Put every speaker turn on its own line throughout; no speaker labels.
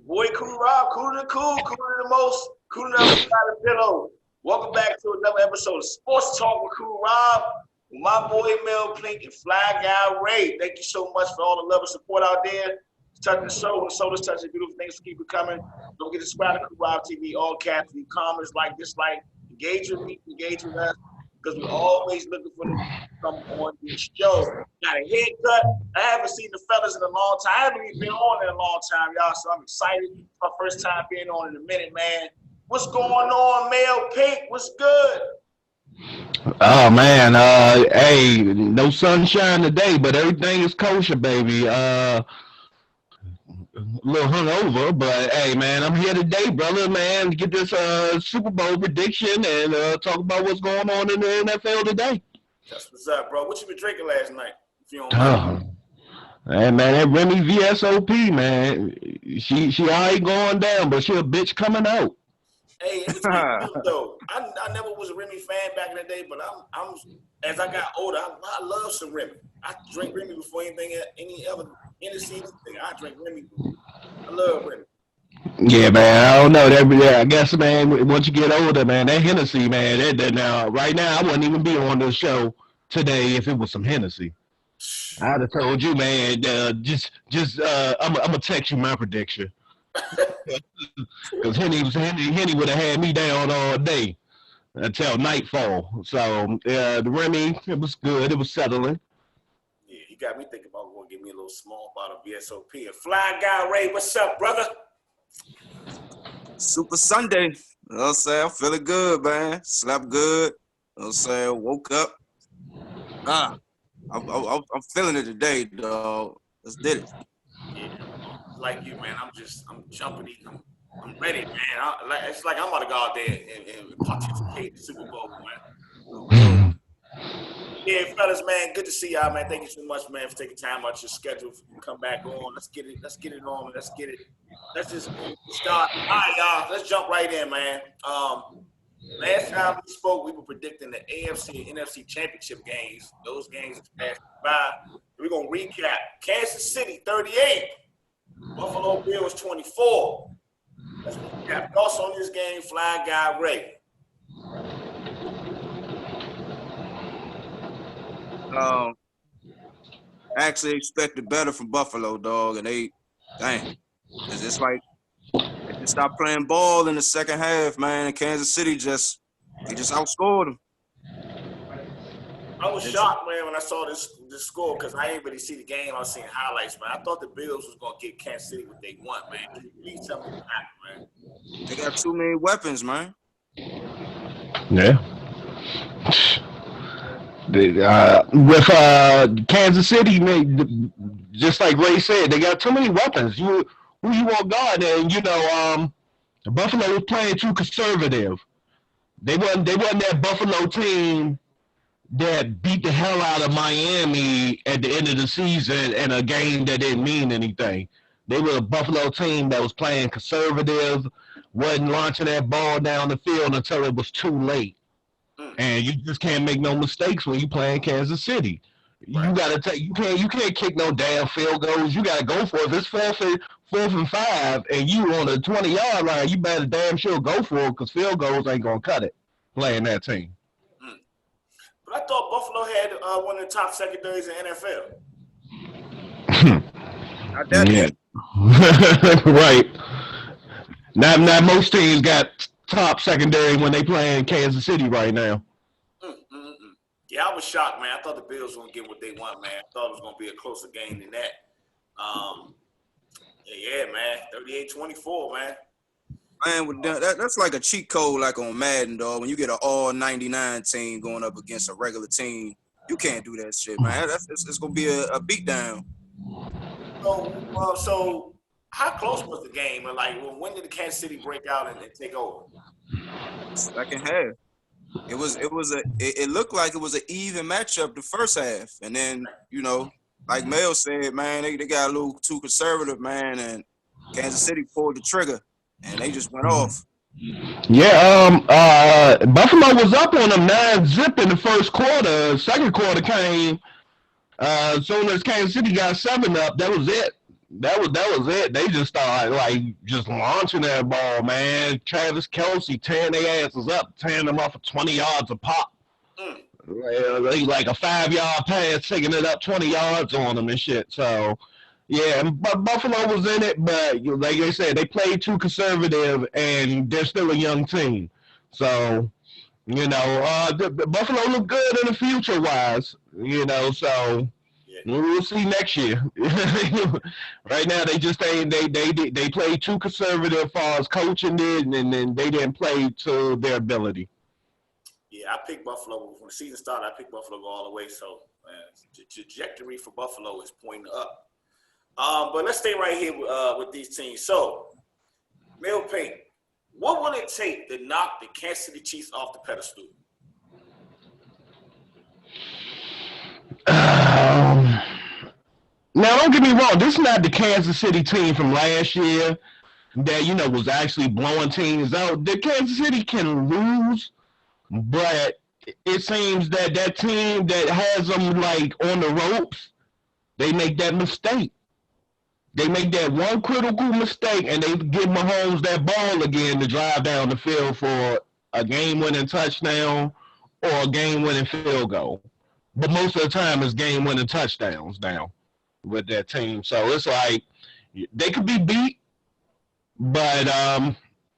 Boy, Cool Rob, cool to the cool, cool to the most, cool to the other side of the pillow. Welcome back to another episode of Sports Talk with Cool Rob, with my boy Mel Pink and Fly Guy Ray. Thank you so much for all the love and support out there. Touching the show, and so does touching beautiful things. Keep it coming. Don't get subscribed to Cool Rob TV, all caps, leave comments, like, dislike, engage with me, engage with us, because we're always looking for them to come on the show. Got a haircut. I haven't seen the fellas in a long time. I haven't even been on in a long time, y'all, so I'm excited. My first time being on in a minute, man. What's going on, Mel Pink? What's good?
Oh man, hey, no sunshine today, but everything is kosher, baby. A little hungover, but hey, man, I'm here today, brother, man, to get this Super Bowl prediction and talk about what's going on in the NFL today.
That's what's up, bro. What you been drinking last night? If you don't mind.
Hey, man, that Remy VSOP, man, she already going down, but she a bitch coming out.
Hey, it's though. I never was a Remy fan back in the day, but I'm as I got older, I love some Remy. I drink Remy before any other season thing. I drink Remy. I love Remy.
Yeah, man, I don't know. I guess, man, once you get older, man, that Hennessy, man, that now, right now, I wouldn't even be on the show today if it was some Hennessy. I'd have told you, man, I'm gonna text you my prediction. Because Henny would have had me down all day until nightfall. So the Remy, it was good. It was settling.
Yeah, you got me thinking about going to give me a little small bottle of VSOP. And Fly Guy Ray, what's up, brother?
Super Sunday. You know what I'm saying? I'm feeling good, man. Slept good. You know what I'm saying? Woke up. I'm feeling it today, dog. Let's did it.
Yeah, like you, man. I'm jumping. I'm ready, man. It's like I'm about to go out there and participate in the Super Bowl, man. Yeah, fellas, man. Good to see y'all, man. Thank you so much, man, for taking time out your schedule to come back on. Let's get it on. Let's get it. Let's just start. All right, y'all. Let's jump right in, man. Last time we spoke, we were predicting the AFC and NFC championship games. Those games passed by. We're gonna recap. Kansas City 38. Buffalo Bills 24. Let's recap. Thoughts on this game, Fly Guy Ray.
I actually expected better from Buffalo, dog, and it's like they just stopped playing ball in the second half, man. And Kansas City just outscored them.
I was shocked, man, when I saw this score because I didn't really see the game. I was seeing highlights, man. I thought the Bills was gonna get Kansas City what they want, man. Can you please tell me what happened, man?
They got too many weapons, man.
Yeah. With Kansas City, man, just like Ray said, they got too many weapons. Who you want guard? And Buffalo was playing too conservative. They wasn't that Buffalo team that beat the hell out of Miami at the end of the season in a game that didn't mean anything. They were a Buffalo team that was playing conservative, wasn't launching that ball down the field until it was too late. And you just can't make no mistakes when you playing Kansas City. Right. You can't kick no damn field goals. You gotta go for it. If it's fourth and 5 and you on the 20-yard line, you better damn sure go for it because field goals ain't gonna cut it playing that team.
But I thought Buffalo had one of the top secondaries in NFL.
Not that
yeah. Right. Not most teams got top secondary when they play in Kansas City right now.
Yeah, I was shocked, man. I thought the Bills were going to get what they want, man. I thought it was going to be a closer game than that. Yeah, man. 38-24, man.
Man, that's like a cheat code like on Madden, dog. When you get an all-99 team going up against a regular team, you can't do that shit, man. It's going to be a beatdown.
So how close was the game? Like, when did the Kansas City break out and take over?
Second half. It looked like it was an even matchup the first half, and then like Mel said, man, they got a little too conservative, man, and Kansas City pulled the trigger, and they just went off.
Yeah, Buffalo was up on them 9-0 in the first quarter. Second quarter came. As soon as Kansas City got 7 up, that was it. That was it. They just started like just launching that ball, man. Travis Kelce tearing their asses up, tearing them off for 20 yards a pop.
Mm.
They like a 5 yard pass, taking it up 20 yards on them and shit. So yeah, but Buffalo was in it, but like I said, they played too conservative, and they're still a young team. So the Buffalo look good in the future wise. So
Yeah.
we'll see next year. Right now, they just ain't they played too conservative as far as coaching did, and then they didn't play to their ability.
Yeah, I picked Buffalo when the season started. I picked Buffalo go all the way. So the trajectory for Buffalo is pointing up. But let's stay right here with these teams. So, Mel Pink, what will it take to knock the Kansas City Chiefs off the pedestal?
Now, don't get me wrong. This is not the Kansas City team from last year that was actually blowing teams out. The Kansas City can lose, but it seems that team that has them like on the ropes, they make that mistake. They make that one critical mistake, and they give Mahomes that ball again to drive down the field for a game-winning touchdown or a game-winning field goal. But most of the time, it's game-winning touchdowns now with that team. So it's like they could be beat, but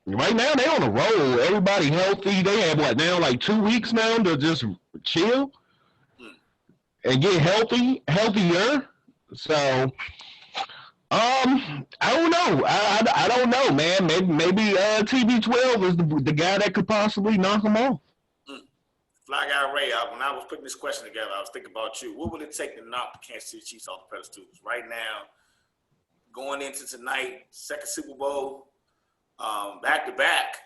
right now they're on a roll. Everybody healthy. They have like 2 weeks now to just chill and get healthier. So I don't know. I don't know, man. Maybe TB12 is the guy that could possibly knock him off.
Fly Guy Ray, when I was putting this question together, I was thinking about you. What would it take to knock the Kansas City Chiefs off the pedestal? Right now, going into tonight, second Super Bowl, back to back,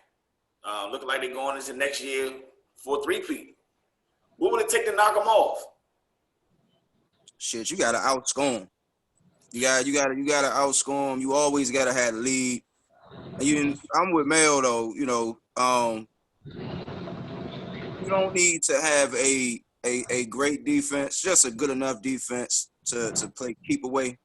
looking like they're going into next year for a three-peat. What would it take to knock them off?
Shit, you gotta outscore them. You gotta outscore them. You always gotta have the lead. And I'm with Mel though. You don't need to have a great defense, just a good enough defense to play keep away.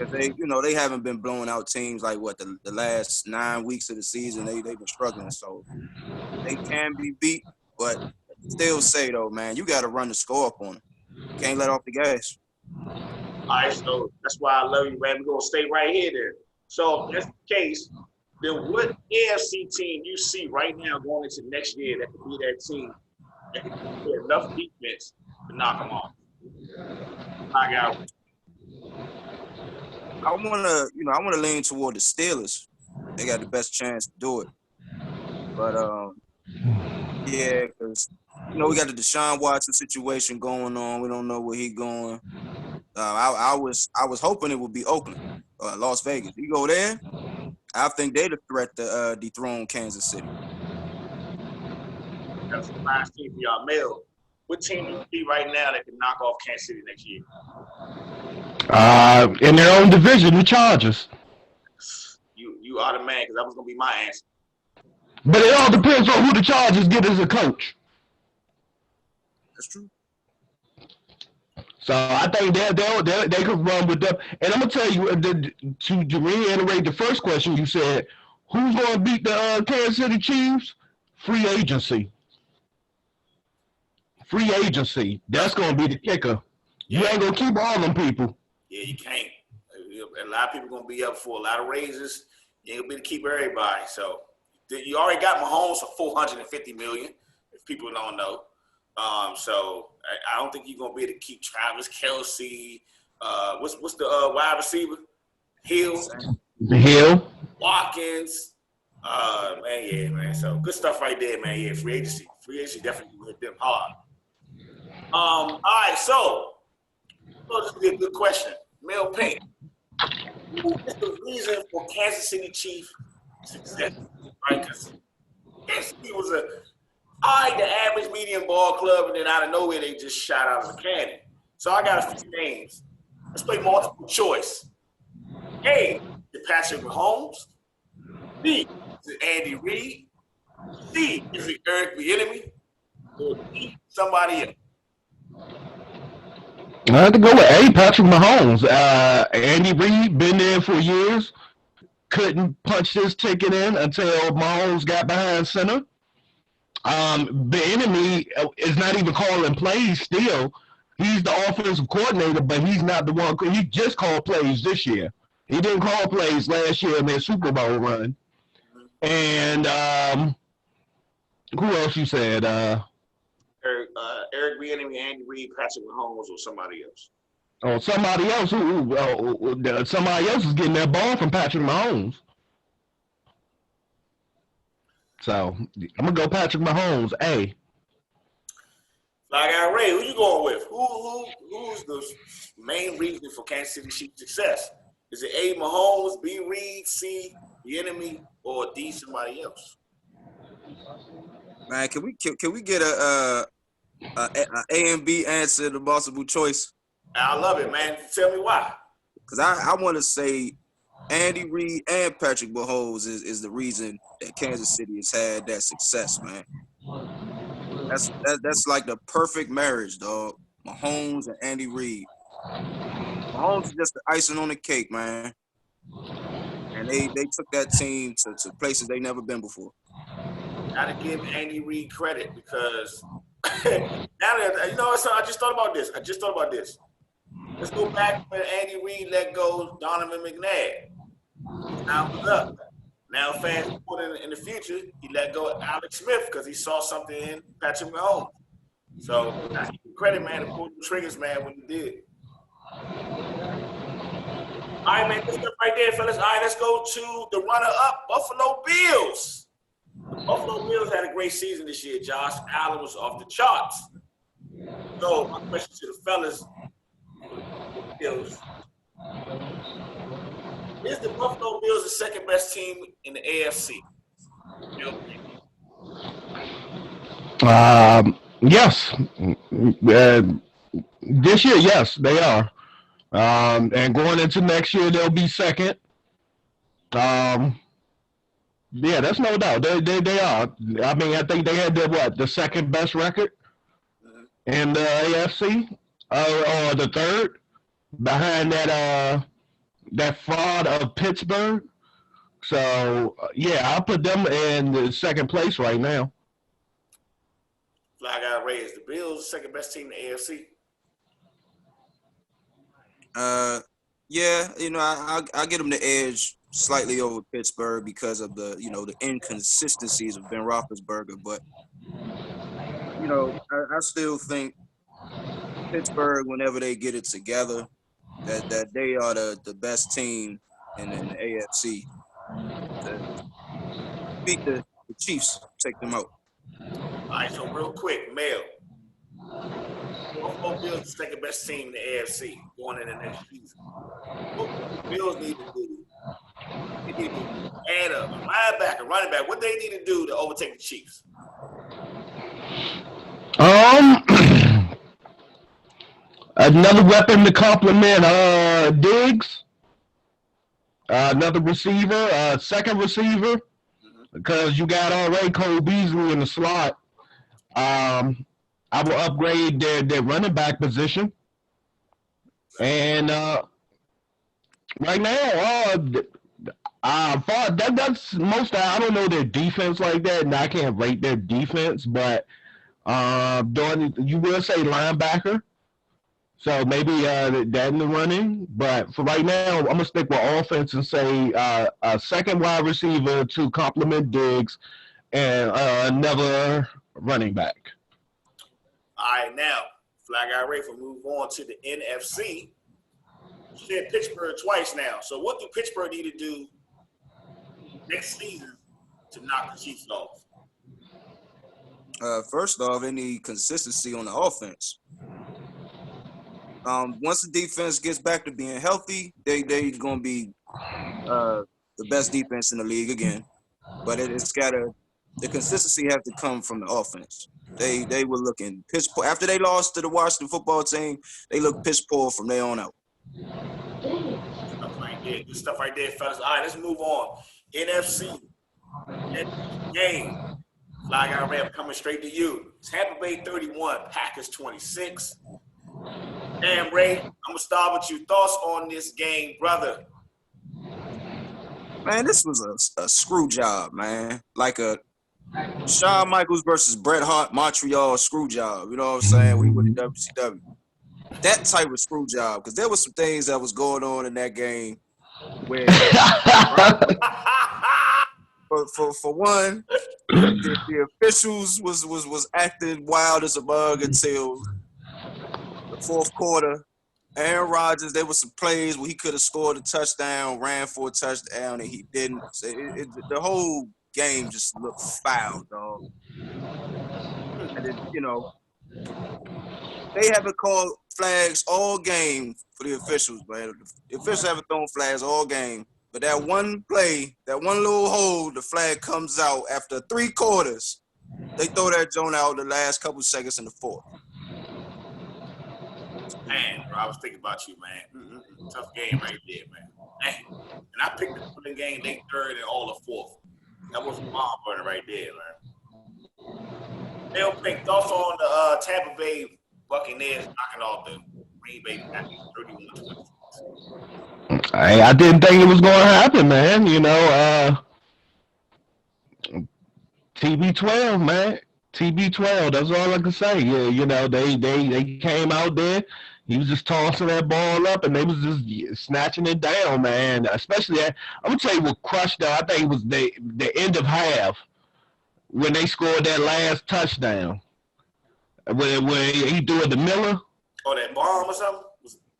If they haven't been blowing out teams like the last 9 weeks of the season. They've been struggling, so they can be beat. But still say though, man, you got to run the score up on them. You can't let off the gas.
All right, so that's why I love you, man. We're going to stay right here then. So if that's the case, then what AFC team you see right now going into next year that could be that team that can play enough defense to knock them off? I got.
I want to lean toward the Steelers. They got the best chance to do it. But yeah, because we got the Deshaun Watson situation going on. We don't know where he's going. I was hoping it would be Oakland, Las Vegas. You go there, I think they're the threat to dethrone Kansas City.
That's the last team for y'all. Mel, what team do you see right now that can knock off Kansas City next year?
In their own division, the Chargers.
You are the man, because that was going to be my answer.
But it all depends on who the Chargers get as a coach.
That's true.
So I think they could run with them. And I'm gonna tell you to reiterate the first question you said, who's gonna beat the Kansas City Chiefs? Free agency. Free agency. That's gonna be the kicker. You ain't gonna keep all them people.
Yeah, you can't. A lot of people gonna be up for a lot of raises. You ain't gonna be able to keep everybody. So you already got Mahomes for $450 million. If people don't know. So I don't think you're gonna be able to keep Travis Kelce. What's the wide receiver? Hill. Watkins. Man. So good stuff right there, man. Yeah, free agency definitely will hit them hard. All right, so this will be a good question. Mel Pink, who is the reason for Kansas City Chiefs success? Right, because Kansas City was the average medium ball club, and then out of nowhere they just shot out of a cannon. So I got a few names. Let's play multiple choice. A, is Patrick Mahomes. B, is it Andy Reid. C, is it Eric Bieniemy. Or D, somebody else.
I had to go with A. Patrick Mahomes. Andy Reid been there for years. Couldn't punch his ticket in until Mahomes got behind center. The enemy is not even calling plays still. He's the offensive coordinator, but he's not the one. He just called plays this year. He didn't call plays last year in their Super Bowl run. And who else you said?
Eric Bieniemy, Andy Reid, Patrick Mahomes, or somebody else.
Oh, somebody else. Somebody else is getting that ball from Patrick Mahomes. So I'm gonna go Patrick Mahomes. A.
Fly Guy Ray, who you going with? Who's the main reason for Kansas City Chiefs' success? Is it A. Mahomes, B. Reid, C. Bieniemy, or D. somebody else?
Man, can we get a and B answer to possible choice?
I love it, man. Tell me why.
Because I want to say Andy Reid and Patrick Mahomes is the reason that Kansas City has had that success, man. That's like the perfect marriage, dog. Mahomes and Andy Reid. Mahomes is just the icing on the cake, man. And they took that team to places they never been before.
Gotta give Andy Reid credit because now that you know, I just thought about this. Let's go back when Andy Reid let go Donovan McNabb. Now what's up? Now fans put in the future, he let go of Alex Smith because he saw something in Patrick Mahomes. So I give him credit, man, to pull the triggers, man, when he did. All right, man, good stuff right there, fellas. All right, let's go to the runner-up, Buffalo Bills. The Buffalo Bills had a great season this year. Josh Allen was off the charts. So my question to the fellas, Bills, is the Buffalo Bills the second best team in the AFC?
Yes. This year, yes, they are. And going into next year, they'll be second. Yeah, that's no doubt. They are. I mean, I think they had the second best record in the AFC, or the third, behind that fraud of Pittsburgh. So yeah, I'll put them in the second place right now.
Fly Guy Ray, is the Bills second best team in the AFC?
Yeah, I get them the edge slightly over Pittsburgh because of the inconsistencies of Ben Roethlisberger, but I still think Pittsburgh, whenever they get it together, that they are the best team in the AFC. To beat the Chiefs, take them out.
All right, so real quick, Mel. Buffalo Bills the second best team in the AFC going into next season. What the Bills need to do? They need to add a linebacker, running back. What they need to do to overtake the Chiefs?
Another weapon to complement Diggs. Another receiver, second receiver, because you got already Cole Beasley in the slot. I will upgrade their running back position. And right now, that's most. I don't know their defense like that, and I can't rate their defense. But you will say linebacker, so maybe that in the running. But for right now, I'm gonna stick with offense and say a second wide receiver to complement Diggs, and another running back.
All right, now, Fly Guy Ray, for move on to the NFC. You said Pittsburgh twice now. So what do Pittsburgh need to do next season to knock the Chiefs off?
First off, they need consistency on the offense. Once the defense gets back to being healthy, they going to be the best defense in the league again. But the consistency has to come from the offense. They were looking piss poor. After they lost to the Washington football team, they looked piss poor from there on out.
Good stuff right there, fellas. All right, let's move on. NFC game. Fly Guy Ray, coming straight to you. Tampa Bay 31, Packers 26. Damn, Ray, I'm gonna start with you. Thoughts on this game, brother?
Man, this was a screw job, man. Like a Shawn Michaels versus Bret Hart Montreal screw job. You know what I'm saying? We with the WCW. That type of screw job, because there was some things that was going on in that game where, for one, the officials was acting wild as a bug until the fourth quarter. Aaron Rodgers, there was some plays where he could have scored a touchdown, ran for a touchdown, and he didn't. So the whole game just looked foul, dog. And then, they haven't called flags all game for the officials, man. The officials haven't thrown flags all game. But that one play, that one little hole, the flag comes out after 3 quarters. They throw that joint out the last couple seconds in the fourth.
Man, bro, I was thinking about you, man. Tough game right there, man. And I picked the game, they third and all the fourth. That was a bomb burner right there, man. Mel Pink, thoughts on the Tampa Bay Buccaneers knocking off the Green Bay Packers 31-20.
I didn't think it was going to happen, man. TB12, man. TB12. That's all I can say. Yeah, they came out there. He was just tossing that ball up, and they was just snatching it down, man. Especially, I'm gonna tell you what crushed them. I think it was the end of half when they scored that last touchdown. When he threw it to Miller.
Oh, that bomb or something?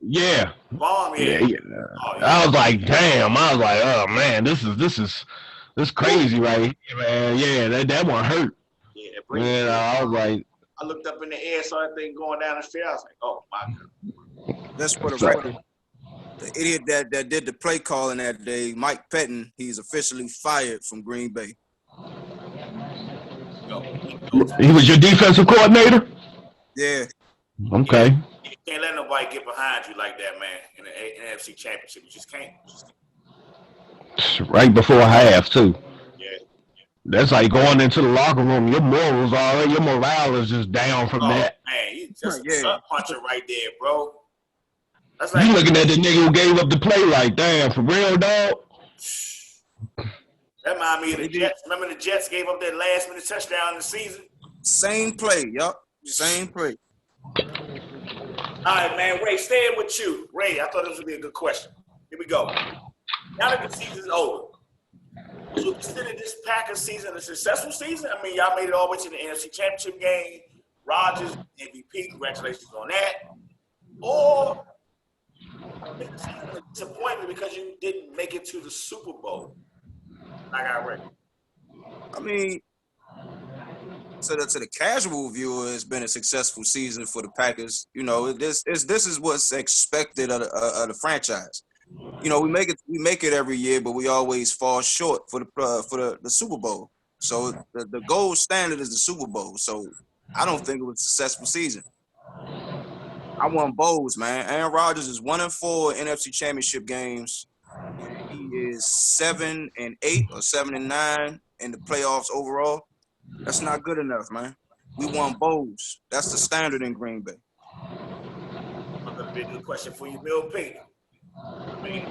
Yeah.
Bomb, yeah.
Oh, yeah. I was like, damn. I was like, oh man, this is crazy, right here, man. Yeah, that one hurt. Yeah, I was like,
I looked up in the air, saw that thing going down the stairs. I was like, oh my God.
That's for the record. The idiot that did the play calling that day, Mike Pettin, he's officially fired from Green Bay.
He was your defensive coordinator?
Yeah.
Okay.
You can't let nobody get behind you like that, man, in the NFC Championship. You just can't.
Right before half, too.
Yeah.
That's like going into the locker room. Your morals already, your morale is just down from that.
Man, you just a suck puncher right there, bro. That's like
you looking at the nigga who gave up the play like, damn, for real, dog?
That remind me of the Jets. Remember the Jets gave up that last minute touchdown in the season?
Same play, yup. Same play.
All right, man. Ray, staying with you. Ray, I thought this would be a good question. Here we go. Now that the season's over, would you consider this Packers season a successful season? I mean, y'all made it all the way to the NFC Championship game. Rodgers, MVP, congratulations on that. Or is the season a disappointment because you didn't make it to the Super Bowl? Like I read.
I mean, to the casual viewer, it's been a successful season for the Packers. This is what's expected of the franchise. We make it every year, but we always fall short for the Super Bowl. So the gold standard is the Super Bowl. So I don't think it was a successful season. I won bowls, man. Aaron Rodgers is 1-4 NFC Championship games. He is 7-8 or 7-9 in the playoffs overall. That's not good enough, man. We won bowls. That's the standard in Green Bay.
I'm gonna be a good question for you, Mel Pink. I mean,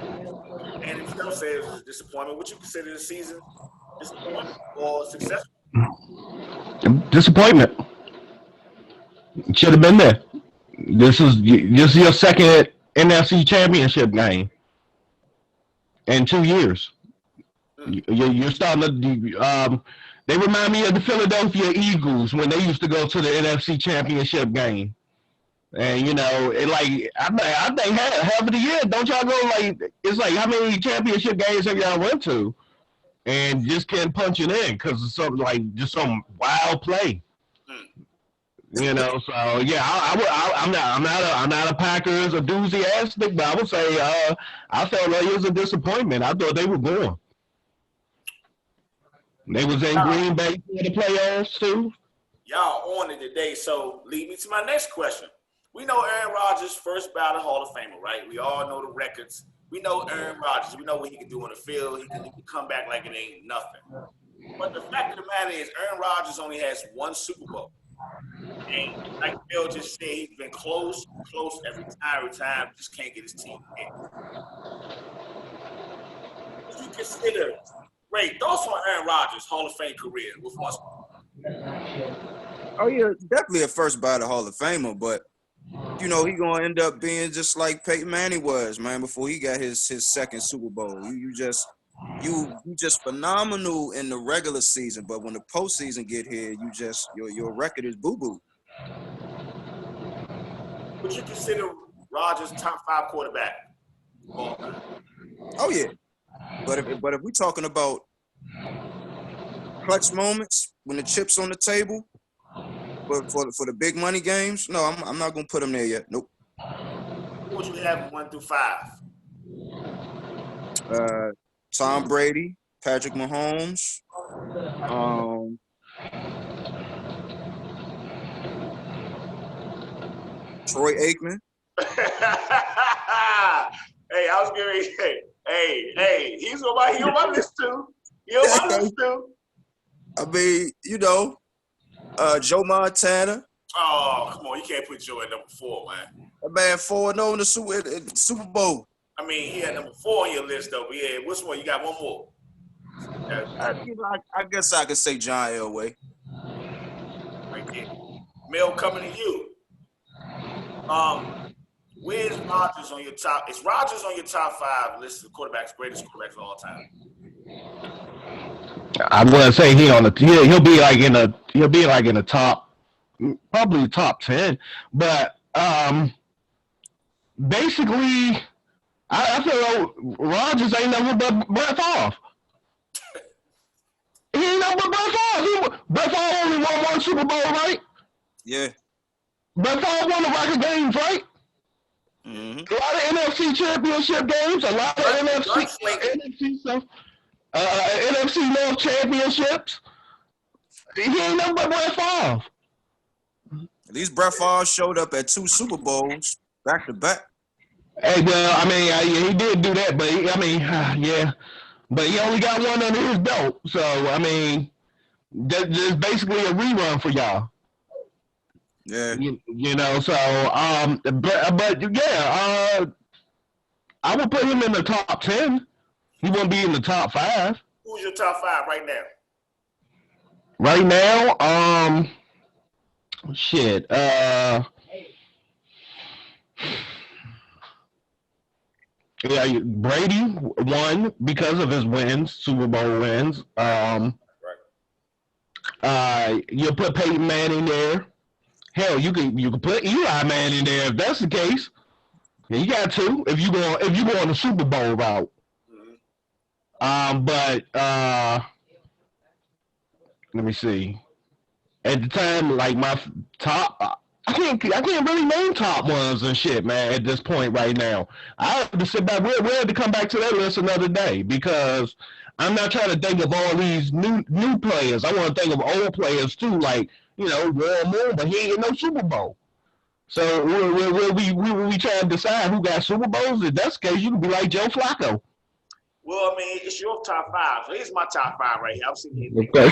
and if you don't say it was a disappointment, would you consider the season disappointment or successful?
Disappointment. Should have been there. This is your second NFC Championship game in 2 years. You're starting to. They remind me of the Philadelphia Eagles when they used to go to the NFC Championship game. And I think half of the year, don't y'all go it's like how many championship games have y'all went to, and just can't punch it in because it's something just some wild play. So yeah, I'm not a Packers enthusiastic, but I would say I felt like it was a disappointment. I thought they were going. They was in Green Bay for the playoffs too.
Y'all on it today, so lead me to my next question. We know Aaron Rodgers, first ballot Hall of Famer, right? We all know the records. We know Aaron Rodgers. We know what he can do on the field. He can come back like it ain't nothing. But the fact of the matter is, Aaron Rodgers only has one Super Bowl. And like Bill just said, he's been close every time, just can't get his team in. Would you consider, Ray, thoughts on Aaron Rodgers' Hall of Fame career with one?
Oh yeah, definitely a first ballot Hall of Famer, but you know he gonna end up being just like Peyton Manning was, man, before he got his second Super Bowl. You just phenomenal in the regular season, but when the postseason get here, you just your record is boo boo.
Would you consider Rodgers top 5 quarterback of all time?
Oh yeah, but if we're talking about clutch moments when the chips on the table, but for the big money games, no, I'm not gonna put him there yet. Nope.
Who would you have 1 through 5?
Tom Brady, Patrick Mahomes, Troy Aikman.
Hey, I was getting hey, he's on my list too. He on my list too.
I mean, Joe Montana.
Oh, come on, you can't put Joe at number 4, man.
That man 4-0 in the Super Bowl.
I mean, he had number 4 on your list though. But yeah, which one? You got one more.
I guess I could say John Elway.
Right there. Mel, coming to you. Where's Rodgers on your top? Is Rodgers on your top 5 list of quarterbacks, greatest quarterbacks of all time?
I'm gonna say he'll be like in the top, probably top 10. But basically, I feel like Rodgers ain't never but Brett Favre. He ain't never but Brett Favre. Brett Favre only won 1 Super Bowl, right?
Yeah.
Brett Favre won the record games, right?
Mm-hmm.
A lot of NFC championship games, a lot of NFC stuff, NFC North championships. He ain't nothing but Brett Favre.
At least Brett Favre showed up at 2 Super Bowls back to back.
Hey, well, I mean, he did do that, but yeah, but he only got 1 under his belt. So I mean, that's basically a rerun for y'all.
Yeah.
So but yeah, I would put him in the top 10. He won't be in the top 5.
Who's your top 5 right now?
Right now, shit. Yeah, Brady won because of his wins, Super Bowl wins. You put Peyton Manning there. Hell, you can put Eli Manning there if that's the case. You got 2 if you go on the Super Bowl route. But let me see. At the time, like my top, I can't really name top ones and shit, man. At this point, right now, I have to sit back. We'll have to come back to that list another day because I'm not trying to think of all these new players. I want to think of old players too, like Warren Moon, but he ain't get no Super Bowl. So we try to decide who got Super Bowls. If that's the case, you can be like Joe Flacco.
Well, I mean, it's your top 5. So here's my top 5 right here. I'm sitting here.
Okay.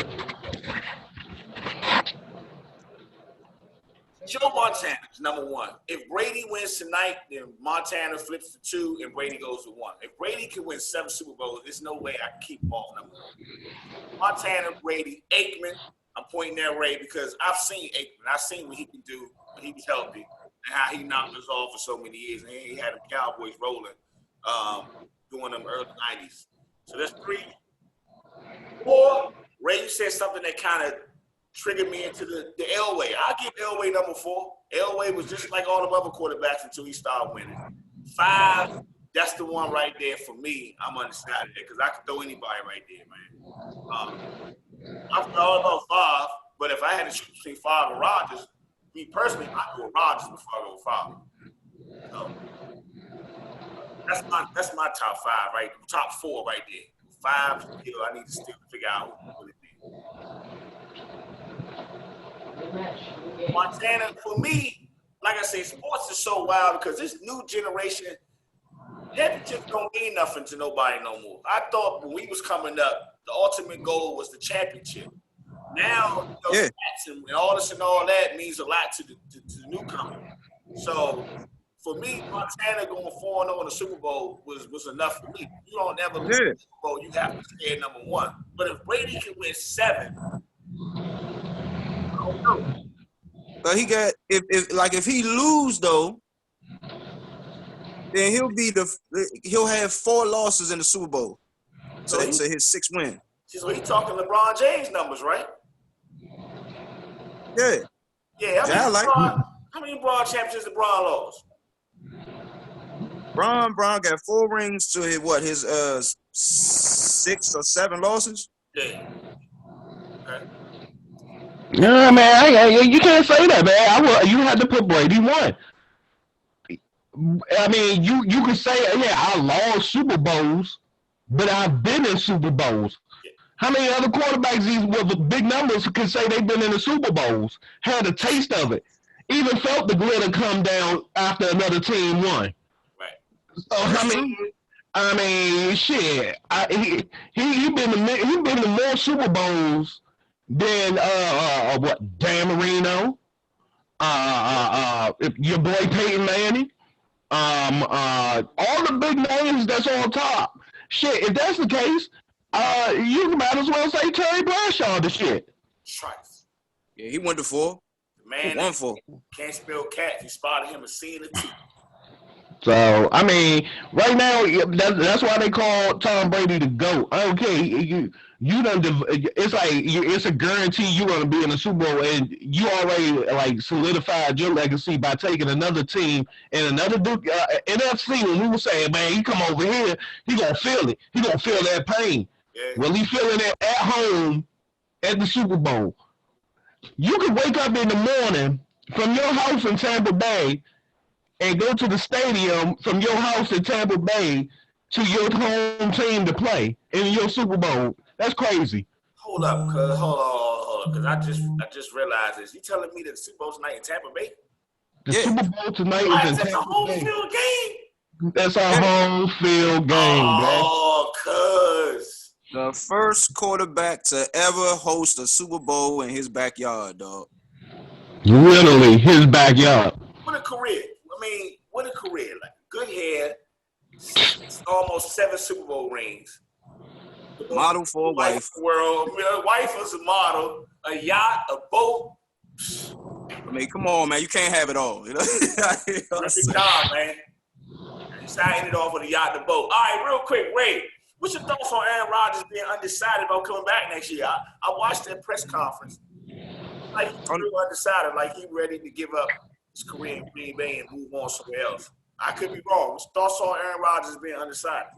Joe Montana is number 1. If Brady wins tonight, then Montana flips to 2 and Brady goes to 1. If Brady can win 7 Super Bowls, there's no way I can keep him off number 1. Montana, Brady, Aikman. I'm pointing at Ray because I've seen Aikman. I've seen what he can do when he was healthy and how he knocked us off for so many years. And he had the Cowboys rolling during them early 90s. So that's 3. 4, Ray, you said something that kind of triggered me into the Elway. I'll give Elway number 4. Elway was just like all the other quarterbacks until he started winning. 5, that's the one right there for me. I'm undecided there because I could throw anybody right there, man. I forgot all about 5, but if I had to choose between 5 and Rodgers, me personally, I'd go with Rodgers before I go with 5. So that's my top 5, right? Top 4 right there. 5, I need to still figure out who it is. Montana, for me, like I say, sports is so wild because this new generation, championships don't mean nothing to nobody no more. I thought when we was coming up, the ultimate goal was the championship. Now,
Yeah.
stats and all this and all that means a lot to the newcomer. So for me, Montana going 4-0 in the Super Bowl was enough for me. You don't ever lose the Super Bowl, you have to stay at number one. But if Brady can win 7, I don't know.
But he got if he lose though, then he'll have 4 losses in the Super Bowl. So his 6th win.
So he talking LeBron James numbers, right?
Yeah.
Yeah. How many LeBron championships LeBron lost?
Bron got 4 rings to his 6 or 7 losses.
Yeah. Okay.
No, man, you can't say that, man. You had to put Brady 1. I mean, you can say, yeah, I lost Super Bowls, but I've been in Super Bowls. How many other quarterbacks with big numbers can say they've been in the Super Bowls, had a taste of it, even felt the glitter come down after another team won?
Right.
So I mean, shit. He been to more Super Bowls than Dan Marino, your boy Peyton Manning, all the big names that's on top. Shit, if that's the case, you might as well say Terry Bradshaw the shit.
Trice.
Yeah, he went to 4.
Man,
he won 4.
Can't spell cat. You spotted him a C and a T.
So I mean, right now that's why they call Tom Brady the GOAT. Okay, you done. It's like it's a guarantee you're gonna be in the Super Bowl, and you already like solidified your legacy by taking another team and another NFC. When we were saying, man, he come over here, he gonna feel it. He gonna feel that pain.
Yeah.
Well, he feeling it at home at the Super Bowl. You could wake up in the morning from your house in Tampa Bay and go to the stadium from your house in Tampa Bay to your home team to play in your Super Bowl. That's crazy.
Hold up, cuz. Hold on. Because I just realized this. You telling me that the Super Bowl tonight in Tampa Bay?
The Super Bowl tonight is in
That's a
Tampa
home
Bay.
field game?
That's a home field game,
Oh, cuz.
The first quarterback to ever host a Super Bowl in his backyard, dog.
Literally, his backyard.
What a career. I mean, what a career. Like, good hair, almost 7 Super Bowl rings.
Model for a wife.
World. A wife was a model, a yacht, a boat.
I mean, come on, man. You can't have it all. You know?
Perfect job, man. You signed it off with a yacht and a boat. All right, real quick, Ray. What's your thoughts on Aaron Rodgers being undecided about coming back next year? I watched that press conference. Like, he's real undecided. Like, he's ready to give up his career in Green Bay and move on somewhere else. I could be wrong. What's your thoughts on Aaron Rodgers being undecided?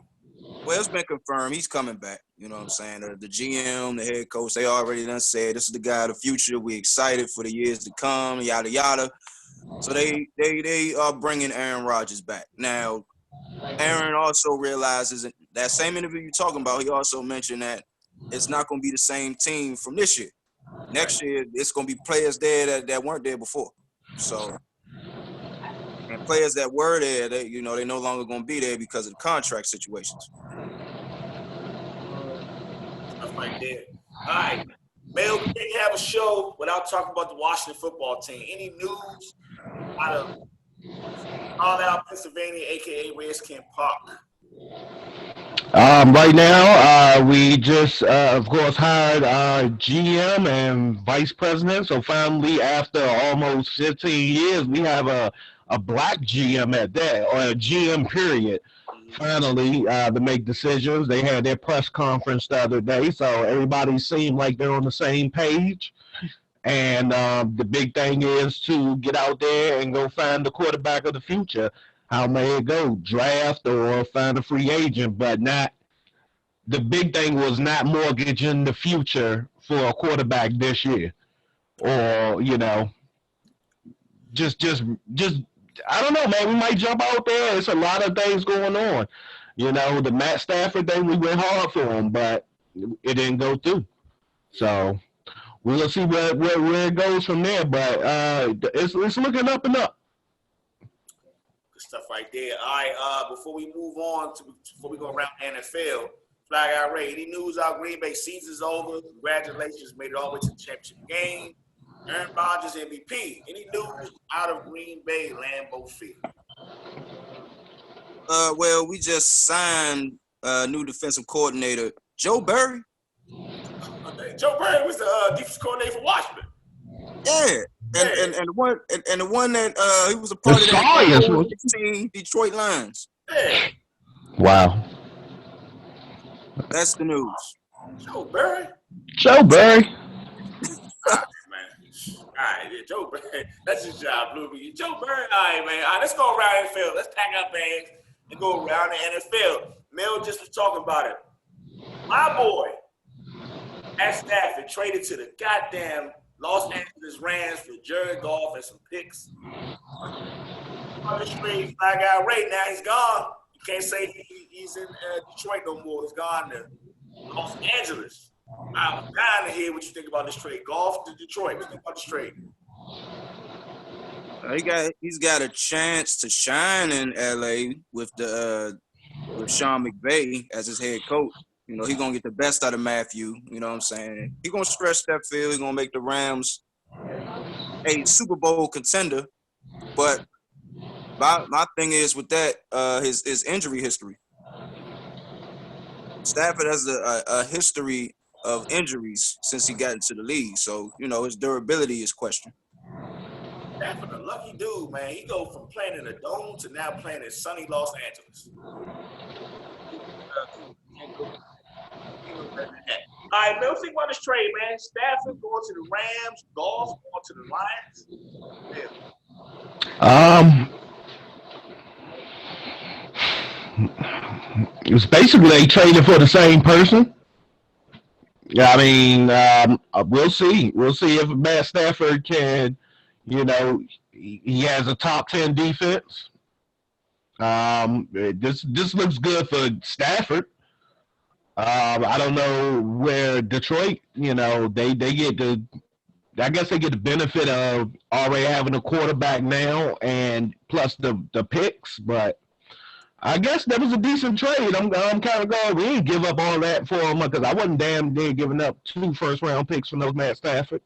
Well, it's been confirmed. He's coming back. You know what I'm saying? The GM, the head coach, they already done said this is the guy of the future. We excited for the years to come, yada, yada. So they are bringing Aaron Rodgers back. Now, Aaron also realizes that same interview you're talking about, he also mentioned that it's not going to be the same team from this year. Next year, it's going to be players there that weren't there before. So, and players that were there, they no longer going to be there because of the contract situations.
Stuff like that. All right. Mel, we can't have a show without talking about the Washington football team. Any news out of Carlisle, Pennsylvania, a.k.a. Redskins Park?
Right now, we just, of course, hired GM and vice president. So finally, after almost 15 years, we have a black GM at that, or a GM period. Finally, to make decisions. They had their press conference the other day, so everybody seemed like they're on the same page. And the big thing is to get out there and go find the quarterback of the future. How may it go? Draft or find a free agent, but not. The big thing was not mortgaging the future for a quarterback this year, or just I don't know, man. We might jump out there. It's a lot of things going on. The Matt Stafford thing, we went hard for him, but it didn't go through. So we'll see where it goes from there. But it's looking up and up.
Good stuff right there. All right, before we move on, before we go around the NFL, Fly Guy Ray, any news out Green Bay season's over? Congratulations, made it all the way to the championship game. Aaron Rodgers MVP. Any news out of Green Bay Lambeau Field?
Well, we just signed new defensive coordinator, Joe Burry.
Joe Burry was the defensive coordinator for Washington.
Yeah. And the one that he was a part of that team, Detroit Lions.
Yeah.
Wow.
That's the news.
Joe Burry.
Joe Burry.
All right, yeah, Joe Burry. That's his job, Blue. Joe Burry. All right, man. All right, let's go around the NFL. Let's pack our bags and go around the NFL. Mel just was talking about it. My boy, Matt Stafford, traded to the goddamn Los Angeles Rams for Jared Goff and some picks. On the street, Fly Guy Ray, now he's gone. You can't say he's in Detroit no more. He's gone to Los Angeles. I'm dying to hear what you think about this trade. Goff to Detroit. What do you think about this trade?
He's got a chance to shine in LA with Sean McVay as his head coach. You know, he's gonna get the best out of Matthew. You know what I'm saying? He's gonna stretch that field. He's gonna make the Rams a Super Bowl contender. But my thing is with that, his injury history. Stafford has a history of injuries since he got into the league. So, you know, his durability is questioned.
Stafford, a lucky dude, man. He go from playing in a dome to now playing in sunny Los Angeles. All right, Mel, think about this trade, man. Stafford going to the Rams, Goff going to the Lions.
It was basically they traded for the same person. Yeah, I mean, we'll see. We'll see if Matt Stafford can, you know, he has a top 10 defense. This looks good for Stafford. I don't know where Detroit, you know, they get the, I guess they get the benefit of already having a quarterback now and plus the picks, but I guess that was a decent trade. I'm kind of glad we didn't give up all that for him because I wasn't damn near giving up 2 first-round picks from those Matt Stafford.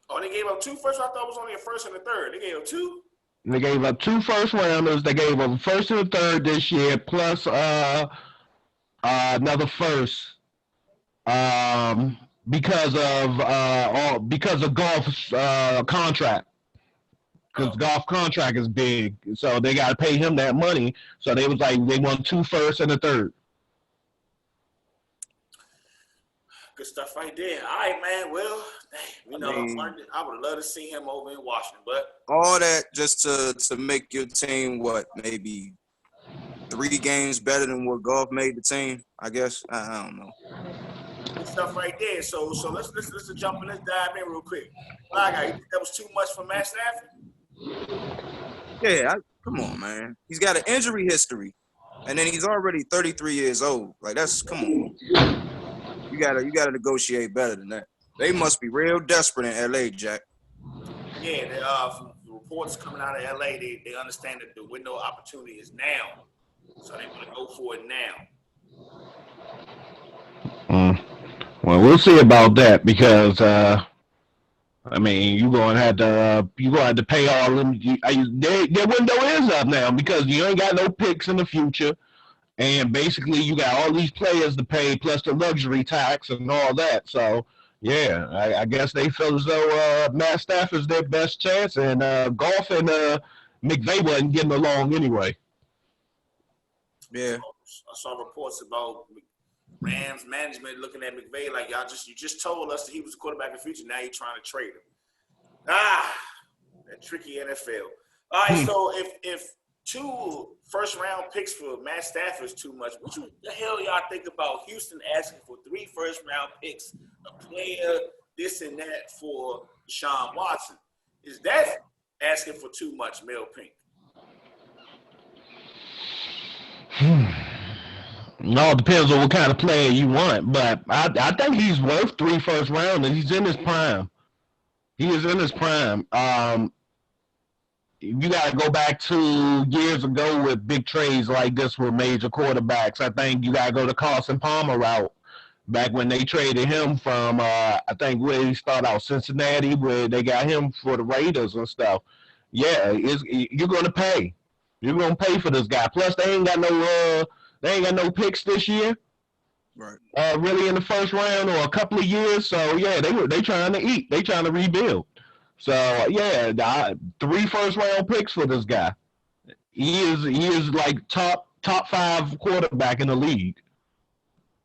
Oh, they gave up 2 first? I thought it was only a first and a third. They gave up 2?
They gave up 2 first-rounders. They gave up a first and a third this year plus another first because of Goff's contract. Because Goff contract is big, so they got to pay him that money. So they was like they want 2 firsts and a third.
Good stuff right there. All right, man. Well, you know, I would love to see him over in Washington, but
all that just to make your team maybe 3 games better than what Goff made the team. I guess I don't know.
Good stuff right there. So let's jump in. Let's dive in real quick. Fly Guy, you think that was too much for Matt Stafford?
Yeah, come on, man. He's got an injury history, and then he's already 33 years old. Like come on. You gotta negotiate better than that. They must be real desperate in LA, Jack.
Yeah, from the reports coming out of LA, they understand that the window of opportunity is now, so they want to go for it now.
Well, we'll see about that because. I mean, you're gonna have to pay all them. Their window is up now because you ain't got no picks in the future, and basically you got all these players to pay plus the luxury tax and all that. So yeah, I guess they feel as though Matt Stafford's their best chance, and Goff and McVay wasn't getting along anyway.
Yeah,
I saw reports about Rams management looking at McVay like you just told us that he was the quarterback of the future. Now you're trying to trade him. That tricky NFL. All right, so if 2 first-round picks for Matt Stafford is too much, what the hell y'all think about Houston asking for 3 first-round picks, a player, this and that for Deshaun Watson? Is that asking for too much, Mel Pink?
It all depends on what kind of player you want, but I think he's worth 3 first rounders. He's in his prime. He is in his prime. you got to go back to years ago with big trades like this with major quarterbacks. I think you got to go to Carson Palmer route back when they traded him from, I think where he started out, Cincinnati, where they got him for the Raiders and stuff. Yeah, you're going to pay. You're going to pay for this guy. Plus, they ain't got no picks this year.
Right.
Really in the first round or a couple of years. So yeah, they trying to eat. They trying to rebuild. So yeah, 3 first round picks for this guy. He is like top 5 quarterback in the league.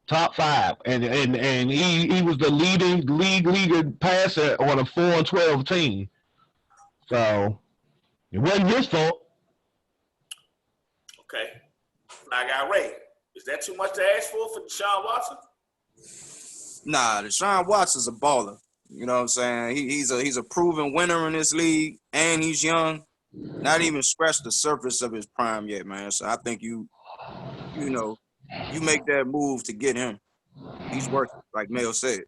Top 5, and he was the league passer on a 4-12 team. So it wasn't his fault.
Okay. Fly Guy Ray. Is that too much to ask for Deshaun Watson?
Nah, Deshaun Watson's a baller. You know what I'm saying? He's a proven winner in this league, and he's young. Not even scratched the surface of his prime yet, man. So I think you make that move to get him. He's worth it, like Mel said.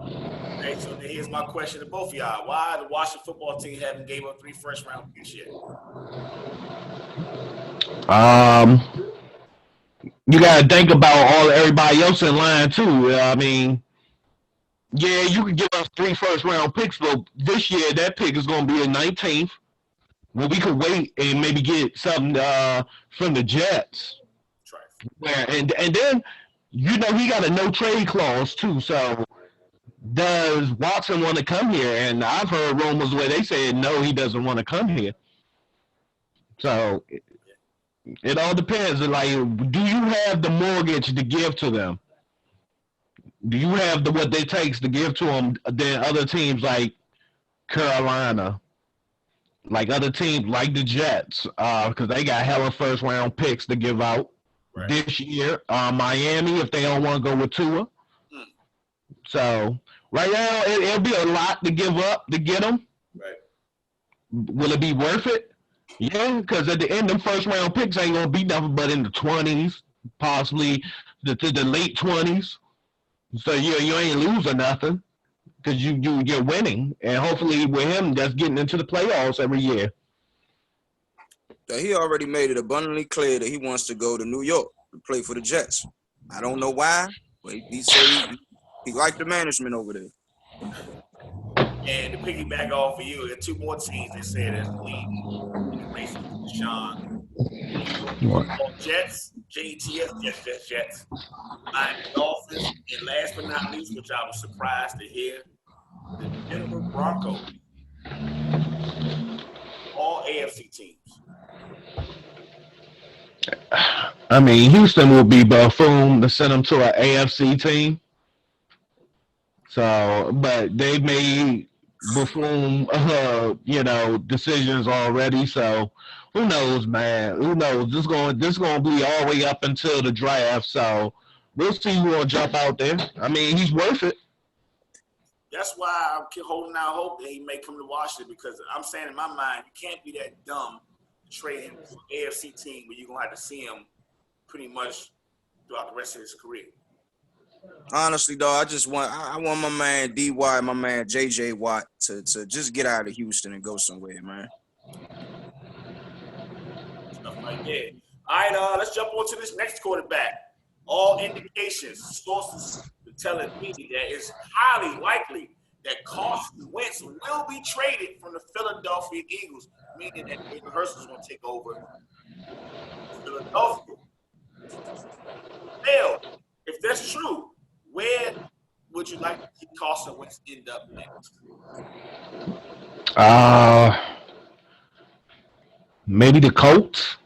Okay, so then here's my question to both of y'all. Why the Washington football team haven't gave up 3 first round picks yet?
You got to think about everybody else in line too. I mean, yeah, you can give us 3 first round picks, but this year that pick is going to be in 19th. Well, we could wait and maybe get something from the Jets. Where and then he got a no trade clause too. So does Watson want to come here? And I've heard rumors where they said no, he doesn't want to come here. So it all depends. Like, do you have the mortgage to give to them? Do you have what it takes to give to them than other teams like Carolina? Like other teams, like the Jets, because they got hella first round picks to give out this year. Miami, if they don't want to go with Tua. So right now, it'll be a lot to give up to get them.
Right.
Will it be worth it? Yeah, because at the end, them first round picks ain't gonna be nothing but in the 20s, possibly the late 20s. So you ain't losing nothing. Because you're winning, and hopefully with him, that's getting into the playoffs every year.
He already made it abundantly clear that he wants to go to New York to play for the Jets. I don't know why, but he said he liked the management over there.
And to piggyback off of you, there are 2 more teams that said that's the league in the race with Deshaun. Jets, Jets. Miami Dolphins, and last but not least, which I was surprised to hear, the Denver Broncos. All AFC teams.
I mean, Houston will be buffoon to send them to an AFC team. So, but they made buffoon, decisions already. So, who knows, man? Who knows? This going to be all the way up until the draft. So, we'll see who will jump out there. I mean, he's worth it.
That's why I'm holding out hope that he may come to Washington, because I'm saying in my mind, you can't be that dumb to trade him to an AFC team where you're going to have to see him pretty much throughout the rest of his career.
Honestly, though, I want my man DY, my man JJ Watt to just get out of Houston and go somewhere, man.
Stuff like that. All right, let's jump on to this next quarterback. All indications, sources are telling me that it's highly likely that Carson Wentz will be traded from the Philadelphia Eagles, meaning that David Hurst is going to take over Philadelphia. Now, if that's true, where would you like to see Carson Wentz end up next?
Maybe the Colts.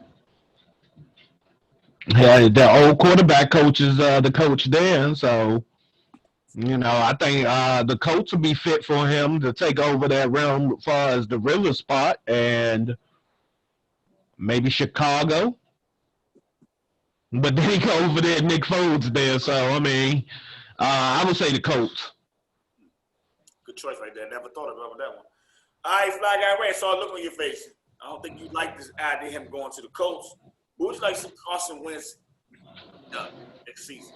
Yeah, the old quarterback coach is the coach there, so I think the Colts will be fit for him to take over that realm as far as the river spot, and maybe Chicago. But then he go over there, Nick Foles there, so I mean, I would say the Colts.
Good choice right there. Never thought about that one. All right, Fly Guy Ray, saw a look on your face. I don't think you like this idea of him going to the Colts. Who would you like to see Carson Wentz next season?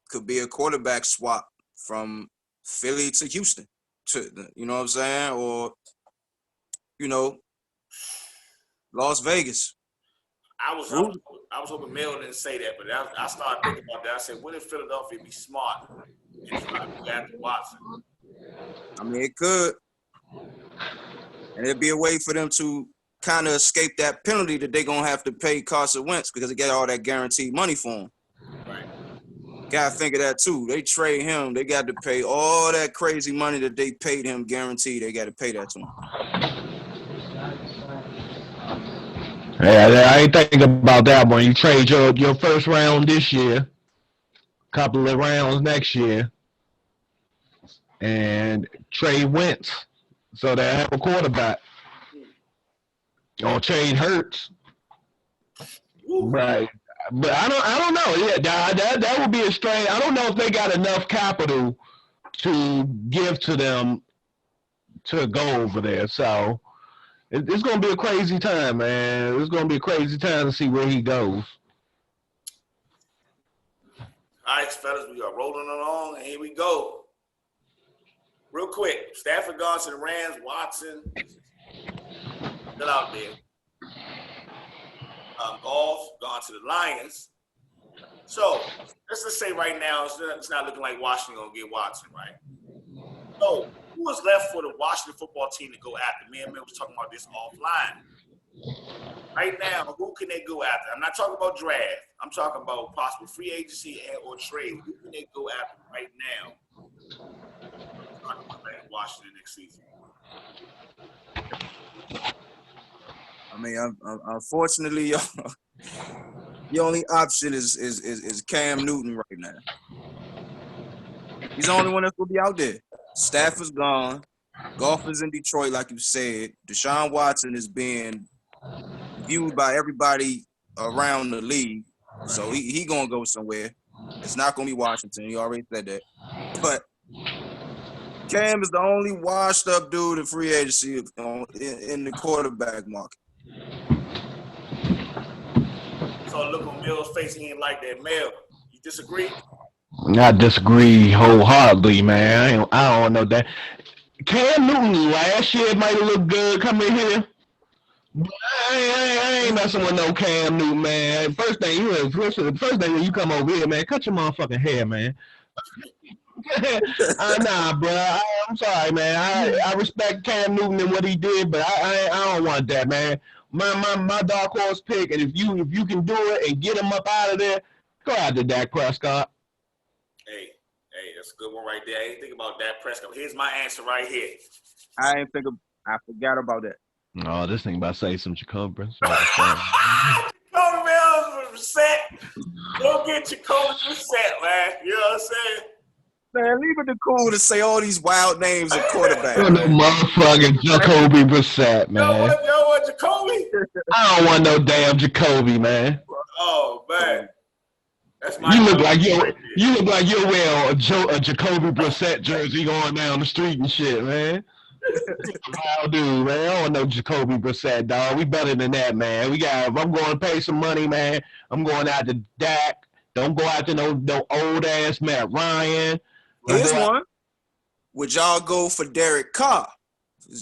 could be a quarterback swap from Philly to Houston, you know what I'm saying, or Las Vegas.
I was hoping Mel didn't say that, but I started thinking about that. I said, when in Philadelphia be smart and try to go after Watson?
I mean, it could, and it'd be a way for them to kind of escape that penalty that they're gonna have to pay Carson Wentz because they get all that guaranteed money for him.
Right.
Gotta think of that too. They trade him, they got to pay all that crazy money that they paid him guaranteed. They got to pay that to him.
Yeah, I ain't thinking about that one. You trade your first round this year, couple of rounds next year, and trade Wentz so they have a quarterback. Or trade Hurts. Right. But I don't know. Yeah, that would be a strange. I don't know if they got enough capital to give to them to go over there. So it's gonna be a crazy time, man. It's gonna be a crazy time to see where he goes.
All right, fellas, we are rolling along, and here we go. Real quick, Stafford gone to the Rams. Watson still out there. Goff gone to the Lions. So let's just say right now it's not looking like Washington gonna get Watson, right? So who is left for the Washington football team to go after? Me and Mel was talking about this offline. Right now, who can they go after? I'm not talking about draft. I'm talking about possible free agency or trade. Who can they go after right now? Washington next season.
I mean, unfortunately, your only option is Cam Newton right now. He's the only one that's gonna be out there. Stafford's gone. Goff is in Detroit, like you said. Deshaun Watson is being viewed by everybody around the league, so he gonna go somewhere. It's not gonna be Washington. He already said that. But Cam is the only washed up dude in free agency in the quarterback market.
So look on Mel's face, he ain't like that. Mel, you disagree?
I disagree wholeheartedly, man. I don't know that. Cam Newton last year might have looked good coming here. But I ain't messing with no Cam Newton, man. First thing when you come over here, man, cut your motherfucking hair, man. Nah, bro. I'm sorry, man. I respect Cam Newton and what he did, but I don't want that, man. My dark horse pick, and if you can do it and get him up out of there, go after Dak Prescott.
Hey, that's a good one right there. I ain't think about Dak Prescott. Here's my answer right here.
I forgot about that.
Oh, this thing about to say some Jacoby.
Jacoby Mel Brissett. Go get Jacoby Brissett, man. You know what I'm saying?
Man, leave it to cool to say all these wild names of quarterbacks.
Motherfucking Jacoby Brissett, man.
You know what, Jacoby?
I don't want no damn Jacoby, man.
Oh, man. That's my
you look like you're wearing a Jacoby Brissett jersey going down the street and shit, man. Wild dude, man. I don't know Jacoby Brissett, dog. We better than that, man. If I'm going to pay some money, man, I'm going out to Dak. Don't go out to no old ass Matt Ryan.
Here's one. Would y'all go for Derek Carr?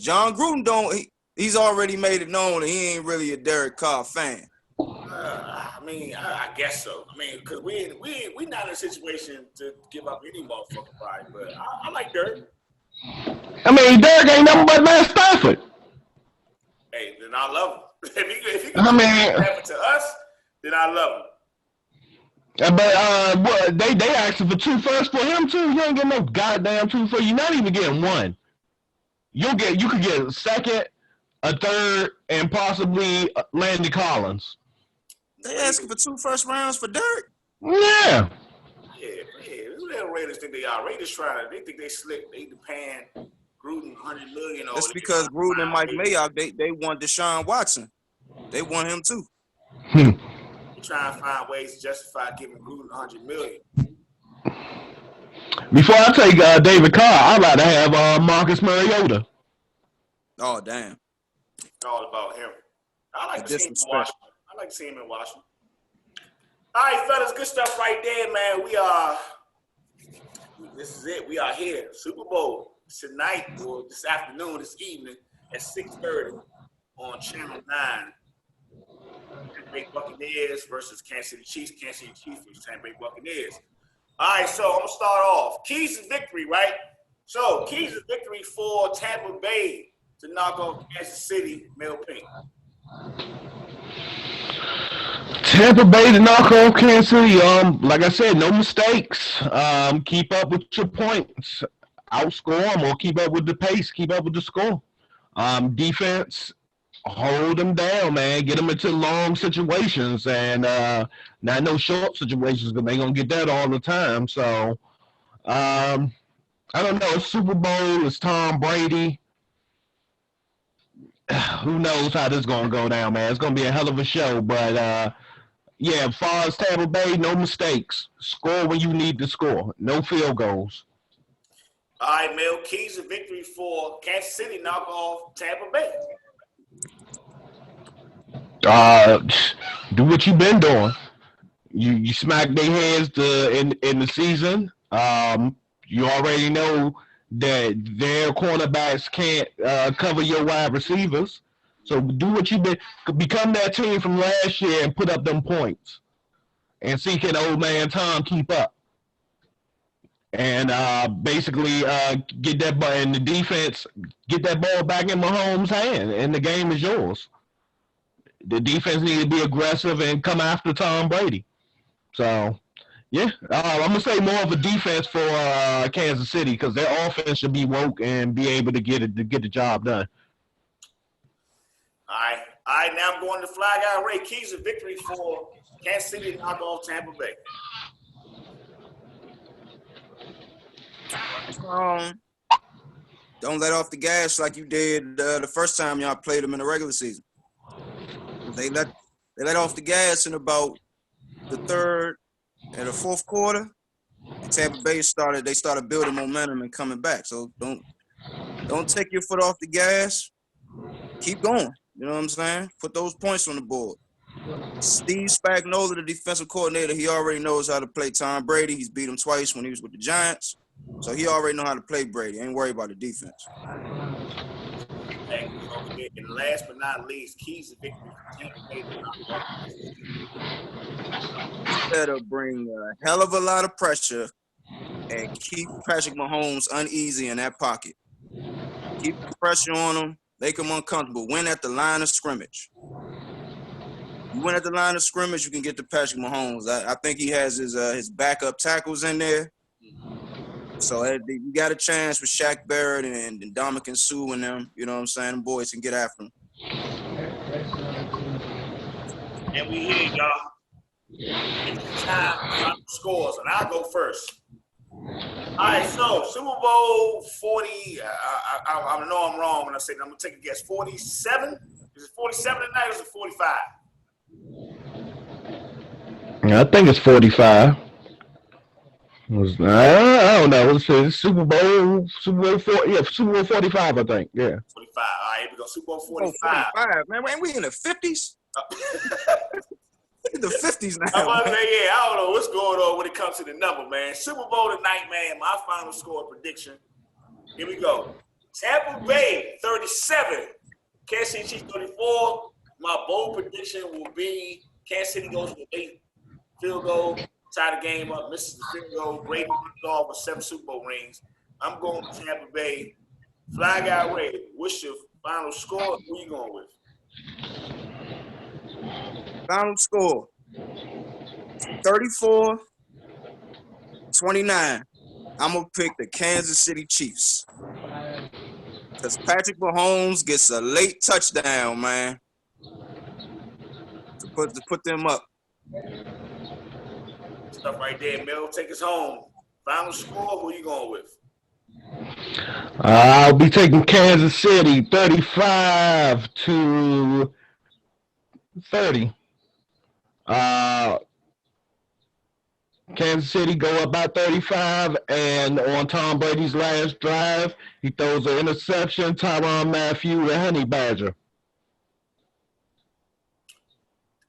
John Gruden he's already made it known that he ain't really a Derek Carr fan.
I guess so. I mean, because we not in a situation to give up any motherfucking pride, but I like Derek.
I mean, Derek ain't nothing but Matt Stafford.
Hey, then I love him. if he can happen to us, then I love him.
But they asking for 2 firsts for him too. You ain't getting no goddamn 2 firsts. You're not even getting 1. You could get a second, a third, and possibly Landry Collins.
They asking for 2 first rounds for Derek?
Yeah.
Who the hell Raiders think they are? Raiders they think they slick. They paying Gruden $100 million.
That's because Gruden and Mike Mayock, they want Deshaun Watson. They want him too.
Trying to find ways to justify giving Gruden $100 million.
Before I take David Carr, I'd like to have Marcus Mariota.
Oh damn!
It's all about him. I like to see him in Washington. All right, fellas, good stuff right there, man. We are This is it. We are here. Super Bowl tonight or this afternoon, this evening at 6:30 on Channel 9. Tampa Bay Buccaneers versus Kansas City Chiefs. Kansas City Chiefs versus Tampa Bay Buccaneers. All right, so I'm going to start off. Keys to victory, right? So, keys to victory for Tampa Bay to knock off Kansas City, Mel Pink.
Tampa Bay to knock off Kansas City. Like I said, no mistakes. Keep up with your points, outscore them, or keep up with the pace, keep up with the score. Defense, hold them down, man. Get them into long situations and not no short situations because they're gonna get that all the time. So, I don't know. It's Super Bowl. It's Tom Brady. Who knows how this is gonna go down, man? It's gonna be a hell of a show, but. Yeah, as far as Tampa Bay, no mistakes. Score when you need to score. No field goals.
All right, Mel, keys of victory for Kansas City knock off Tampa Bay.
Do what you've been doing. You smack their heads in the season. You already know that their cornerbacks can't cover your wide receivers. So do what you've been. Become that team from last year and put up them points. And see can old man Tom keep up. And basically get that ball in the defense, get that ball back in Mahomes' hand, and the game is yours. The defense needs to be aggressive and come after Tom Brady. So, yeah, I'm going to say more of a defense for Kansas City because their offense should be woke and be able to get the job done.
All right. Now I'm going to Fly Guy Ray. Keys of victory for Kansas City to knock off Tampa Bay.
Don't let off the gas like you did the first time y'all played them in the regular season. They let off the gas in about the third and the fourth quarter. And Tampa Bay started building momentum and coming back. So don't take your foot off the gas. Keep going. You know what I'm saying? Put those points on the board. Steve Spagnuolo, the defensive coordinator, he already knows how to play Tom Brady. He's beat him twice when he was with the Giants. So he already know how to play Brady. Ain't worried about the defense.
And last but not least, keys to victory for Tampa Bay to knock off.
Better bring a hell of a lot of pressure and keep Patrick Mahomes uneasy in that pocket. Keep the pressure on him. Make him uncomfortable. Win at the line of scrimmage. You win at the line of scrimmage, you can get to Patrick Mahomes. I think he has his backup tackles in there. So you got a chance with Shaq Barrett and Ndamukong Suh and them. You know what I'm saying? Them boys can get after him.
And we here, y'all. It's time for scores, and I'll go first. All right, so Super Bowl 40. I know I'm wrong when I say that. I'm gonna take a guess. 47. Is it 47 tonight or is it 45?
I think it's 45. I don't know. It's Super Bowl 4. Yeah, Super Bowl 45. I think. Yeah.
45. All right, here we go. Super Bowl 45.
45, man. Ain't we in the 50s? In the 50s now.
I don't know what's going on when it comes to the number, man. Super Bowl tonight, man. My final score prediction. Here we go. Tampa Bay 37. Kansas City Chiefs 34. My bold prediction will be Kansas City goes with 8 field goal, tie the game up, misses the field goal. Brady runs off with 7 Super Bowl rings. I'm going with Tampa Bay. Fly Guy Ray, what's your final score? Who you going with?
Final score, 34-29. I'm going to pick the Kansas City Chiefs. Because Patrick Mahomes gets a late touchdown, man, to put them up.
Stuff right there, Mel. Take us home. Final score, who you going with?
I'll be taking Kansas City 35-30. Kansas City go up by 35, and on Tom Brady's last drive, he throws an interception. Tyrann Mathieu, the Honey Badger.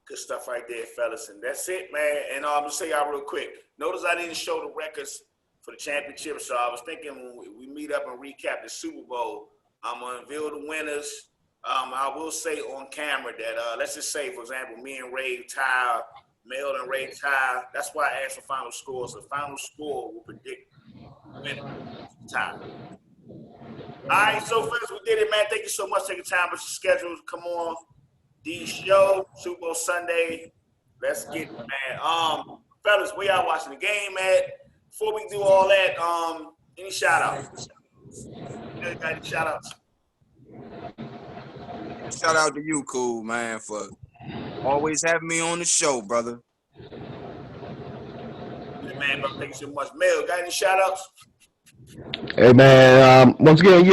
Good stuff right there, fellas. And that's it, man. And I'm going to say y'all real quick. Notice I didn't show the records for the championship. So I was thinking when we meet up and recap the Super Bowl, I'm gonna unveil the winners. I will say on camera that let's just say, for example, me and Ray tie, Mel and Ray tie. That's why I asked for final scores. The final score will predict the winner time. All right, so fellas, we did it, man. Thank you so much for taking time with your schedules. Come on, D show, Super Bowl Sunday. Let's get it, man. Fellas, where y'all watching the game at? Before we do all that, any shout outs? Got any shout outs?
Shout out to you, Cool, man, for always having me on the show, brother.
Man, bro, thank you so much. Mel, got any shout outs?
Hey man, once again,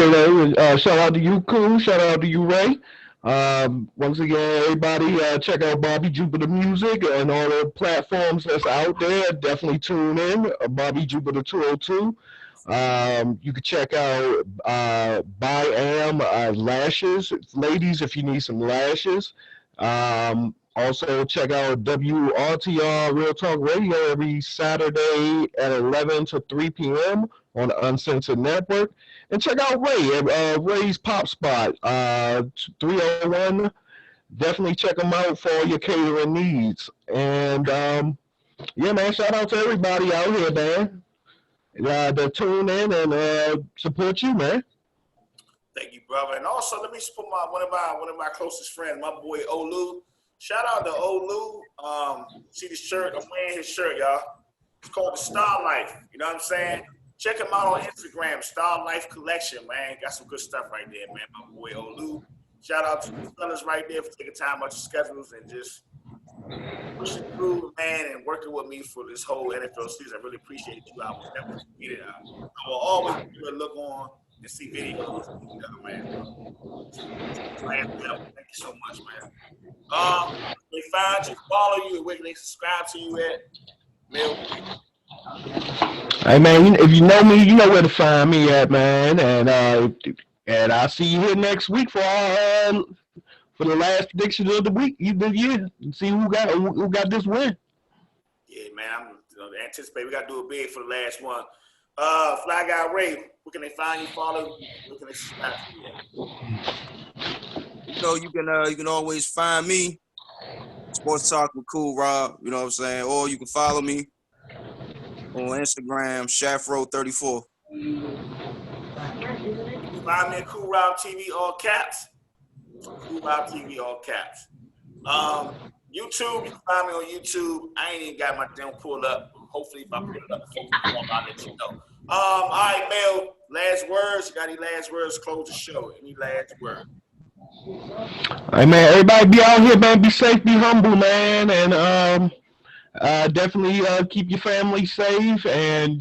shout out to you, Cool. Shout out to you, Ray. Once again, everybody, check out Bobby Jupiter Music and all the platforms that's out there. Definitely tune in, Bobby Jupiter 202. You can check out By Am Lashes, ladies, if you need some lashes. Also, check out WRTR Real Talk Radio every Saturday at 11 to 3 p.m. on the Uncensored Network. And check out Ray's Pop Spot, 301. Definitely check them out for all your catering needs. And yeah, man, shout out to everybody out here, man. That tune in and support you, man.
Thank you, brother. And also, let me support one of my closest friends, my boy Olu. Shout out to Olu. See this shirt? I'm wearing his shirt, y'all. It's called the Star Life. You know what I'm saying? Check him out on Instagram, Star Life Collection, man. Got some good stuff right there, man. My boy Olu. Shout out to the fellas right there for taking time out your schedules and just pushing through, man, and working with me for this whole NFL season. I really appreciate you. I will never forget it. I will always be able to look on and see videos. Man. Thank you so much, man. They find you, follow you, where can they subscribe to you at? Mel.
Hey man, if you know me, you know where to find me at, man. And I'll see you here next week for the last prediction of the week, the year. See who got this win.
Yeah, man. I'm anticipate we gotta do a big for the last one. Fly Guy Ray, where can they find you, follow? Where can they subscribe to you?
You know, you can always find me, Sports Talk with Cool Rob, you know what I'm saying? Or you can follow me on Instagram, Shafro34.
Find me at Cool Rob TV, all caps. Cool Rob TV, all caps. YouTube, you can find me on YouTube. I ain't even got my thing pulled up. Hopefully, if I pull it up before we go, I'll let you know. All right, Mel, last words. You got any last words to close the show? Any last word?
Hey man, everybody be out here, man. Be safe, be humble, man, and definitely keep your family safe, and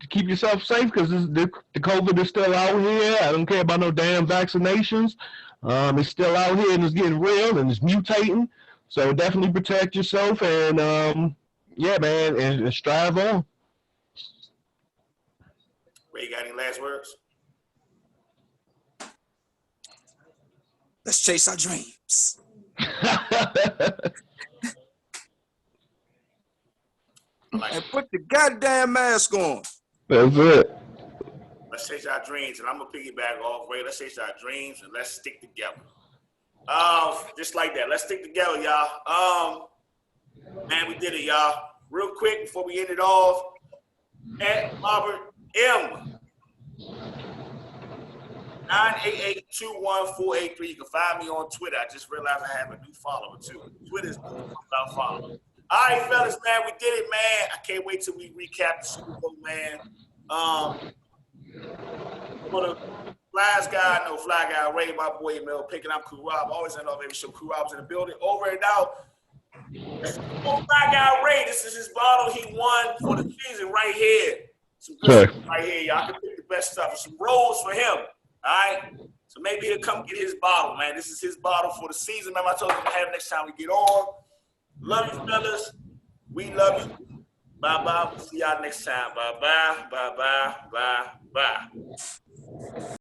keep yourself safe because the COVID is still out here. I don't care about no damn vaccinations. It's still out here and it's getting real and it's mutating. So definitely protect yourself and yeah, man, and strive on.
Ray, you got any last words?
Let's chase our dreams. And put the goddamn mask on.
That's it.
Let's chase our dreams, and I'm gonna piggyback off Ray. Let's chase our dreams and let's stick together. Just like that. Let's stick together, y'all. Man, we did it, y'all. Real quick before we end it off, at Robert M. 988-21483. You can find me on Twitter. I just realized I have a new follower too. Twitter's about follow. All right, fellas, man, we did it, man. I can't wait till we recap the Super Bowl, man. For the Fly Guy Ray, my boy Mel Pink, and I'm Cool Rob. Always end off every show. Cool Rob's in the building. Over and out. Fly Guy Ray, this is his bottle he won for the season right here. Some good stuff right here, y'all. I can pick the best stuff. Some rolls for him. All right? So maybe he'll come get his bottle, man. This is his bottle for the season. Remember, I told him to have next time we get on. Love you, fellas. We love you. Bye-bye. We'll see y'all next time. Bye-bye. Bye-bye. Bye-bye.